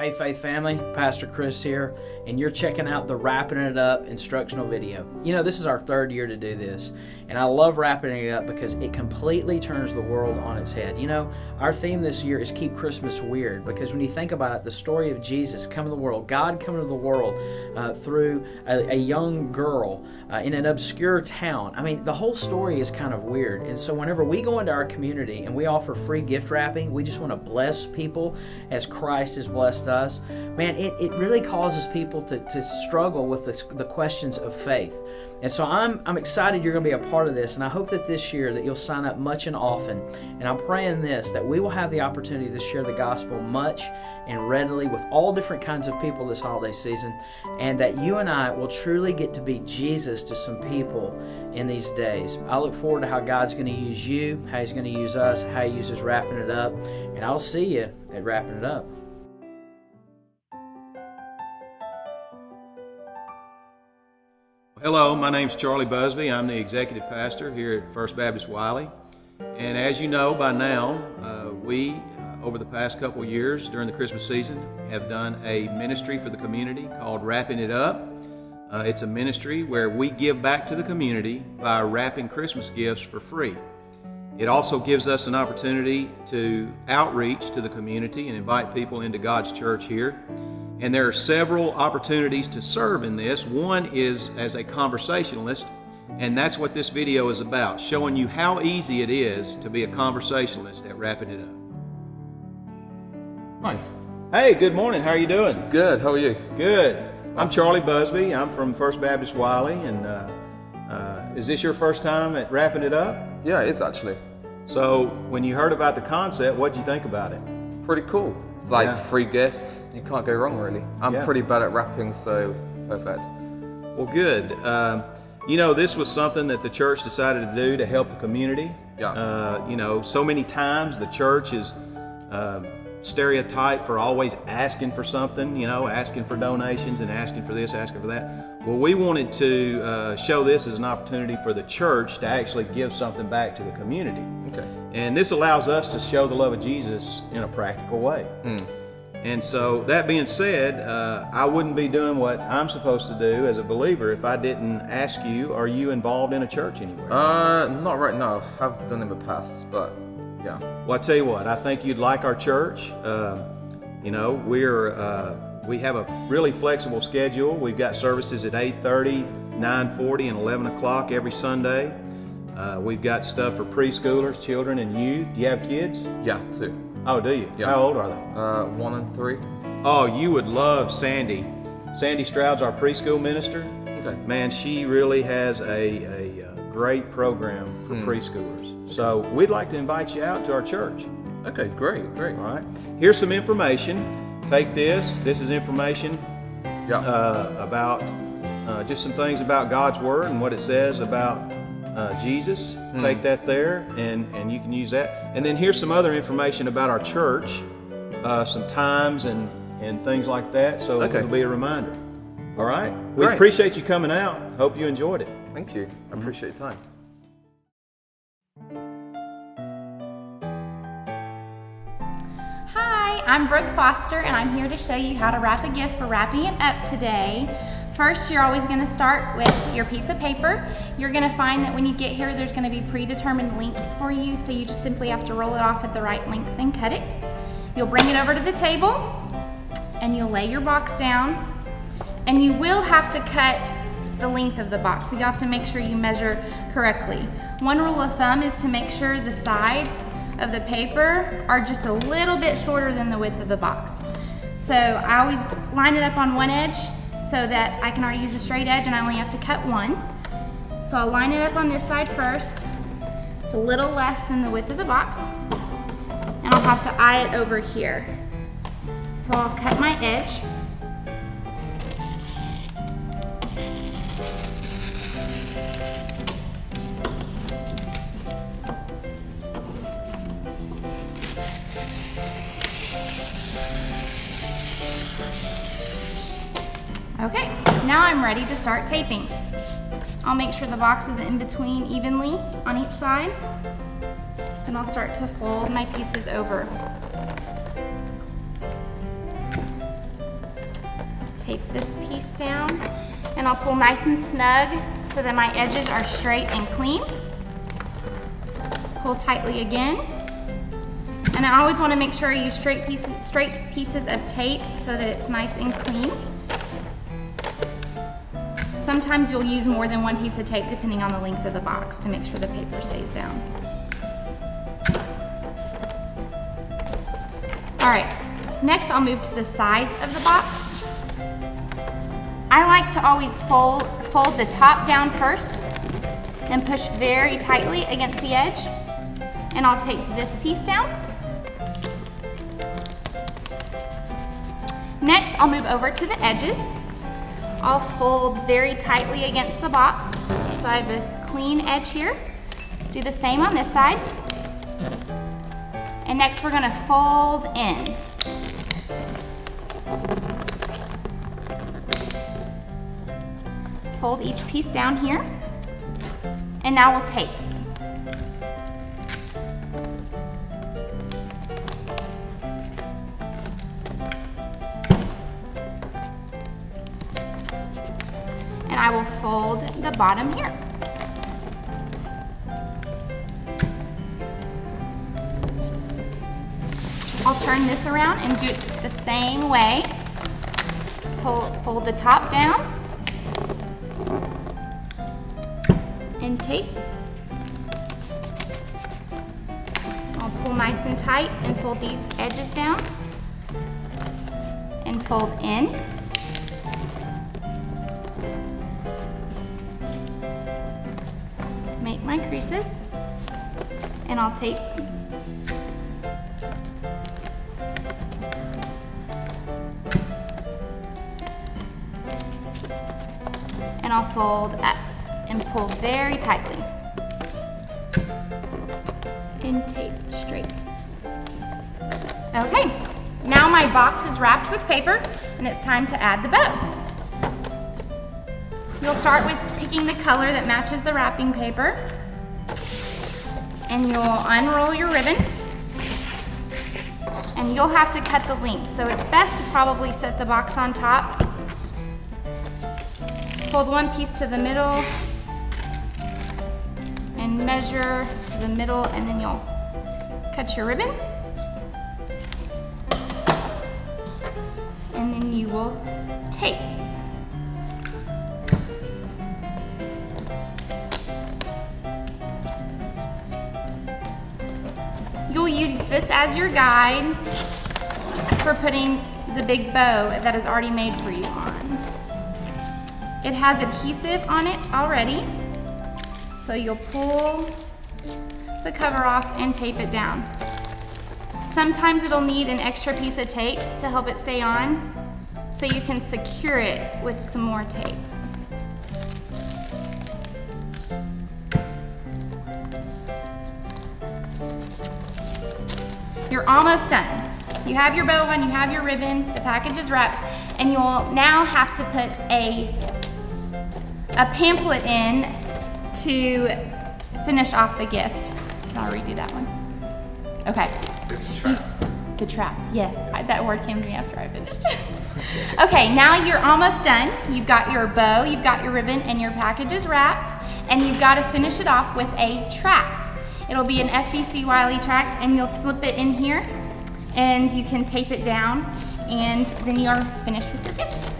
Hey Faith family, Pastor Chris here, and you're checking out the Wrapping It Up instructional video. You know, this is our third year to do this, and I love wrapping it up because it completely turns the world on its head. You know, our theme this year is Keep Christmas Weird, because when you think about it, the story of Jesus coming to the world, God coming to the world through a young girl in an obscure town. I mean, the whole story is kind of weird, and so whenever we go into our community and we offer free gift wrapping, we just want to bless people as Christ has blessed us. Man, it really causes people to struggle with the questions of faith. And so I'm excited you're going to be a part of this, and I hope that this year that you'll sign up much and often. And I'm praying this, that we will have the opportunity to share the gospel much and readily with all different kinds of people this holiday season, and that you and I will truly get to be Jesus to some people in these days. I look forward to how God's going to use you, how He's going to use us, how He uses Wrapping It Up, and I'll see you at Wrapping It Up. Hello, my name's Charlie Busby. I'm the executive pastor here at First Baptist Wylie. And as you know by now, we, over the past couple years during the Christmas season, have done a ministry for the community called Wrapping It Up. It's a ministry where we give back to the community by wrapping Christmas gifts for free. It also gives us an opportunity to outreach to the community and invite people into God's church here. And there are several opportunities to serve in this. One is as a conversationalist, and that's what this video is about, showing you how easy it is to be a conversationalist at Wrapping It Up. Hi. Hey, good morning. How are you doing? Good. How are you? Good. I'm Charlie Busby. I'm from First Baptist Wylie, and is this your first time at Wrapping It Up? Yeah, it is actually. So when you heard about the concept, what did you think about it? Pretty cool. It's like Yeah. free gifts. You can't go wrong, really. I'm Yeah. pretty bad at wrapping, so perfect. Well, good. You know, this was something that the church decided to do to help the community. Yeah. You know, so many times the church is stereotyped for always asking for something, you know, asking for donations and asking for this, asking for that. Well, we wanted to show this as an opportunity for the church to actually give something back to the community. Okay. And this allows us to show the love of Jesus in a practical way. And so, that being said, I wouldn't be doing what I'm supposed to do as a believer if I didn't ask you, are you involved in a church anywhere? Not right now. I've done in the past, but yeah. Well, I tell you what, I think you'd like our church. You know, we have a really flexible schedule. We've got services at 8:30, 9:40, and 11 o'clock every Sunday. We've got stuff for preschoolers, children, and youth. Do you have kids? Yeah, too. Oh, do you? Yeah. How old are they? 1 and 3. Oh, you would love Sandy. Sandy Stroud's our preschool minister. Okay. Man, she really has a great program for preschoolers. So we'd like to invite you out to our church. Okay, great. All right. Here's some information. Take this. This is information Yeah. about just some things about God's Word and what it says about Jesus. Take that there, and you can use that. And then here's some other information about our church, some times and things like that, so Okay. it'll be a reminder. All right? We Great. appreciate you coming out. Hope you enjoyed it. Thank you. I appreciate your time. Hi, I'm Brooke Foster, and I'm here to show you how to wrap a gift for Wrapping It Up today. First, you're always going to start with your piece of paper. You're going to find that when you get here, there's going to be predetermined lengths for you, so you just simply have to roll it off at the right length and cut it. You'll bring it over to the table, and you'll lay your box down, and you will have to cut the length of the box, so you have to make sure you measure correctly. One rule of thumb is to make sure the sides of the paper are just a little bit shorter than the width of the box. So I always line it up on one edge so that I can already use a straight edge and I only have to cut one. So I'll line it up on this side first. It's a little less than the width of the box. And I'll have to eye it over here. So I'll cut my edge. Okay, now I'm ready to start taping. I'll make sure the box is in between evenly on each side. Then I'll start to fold my pieces over. tape this piece down, and I'll pull nice and snug so that my edges are straight and clean. Pull tightly again. And I always want to make sure I use straight pieces of tape so that it's nice and clean. Sometimes you'll use more than one piece of tape depending on the length of the box to make sure the paper stays down. All right, next I'll move to the sides of the box. I like to always fold the top down first and push very tightly against the edge. And I'll take this piece down. Next, I'll move over to the edges. I'll fold very tightly against the box, so I have a clean edge here. Do the same on this side. And next we're gonna fold in. Fold each piece down here. And now we'll tape. And I will fold the bottom here. I'll turn this around and do it the same way. Fold the top down and tape. I'll pull nice and tight and fold these edges down and fold in. Make my creases, and I'll tape. And I'll fold up and pull very tightly. And tape straight. Okay, now my box is wrapped with paper, and it's time to add the bow. You'll start with picking the color that matches the wrapping paper, and you'll unroll your ribbon, and you'll have to cut the length. So it's best to probably set the box on top. Fold one piece to the middle and measure to the middle, and then you'll cut your ribbon. And then you will tape. You'll use this as your guide for putting the big bow that is already made for you on. It has adhesive on it already, so you'll pull the cover off and tape it down. Sometimes it'll need an extra piece of tape to help it stay on, so you can secure it with some more tape. You're almost done. You have your bow on, you have your ribbon, the package is wrapped, and you'll now have to put a pamphlet in to finish off the gift. Can I redo that one? Okay. The trap, yes. That word came to me after I finished. Okay, now you're almost done. You've got your bow, you've got your ribbon, and your package is wrapped, and you've got to finish it off with a tract. It'll be an FBC Wylie tract, and you'll slip it in here, and you can tape it down, and then you're finished with your gift.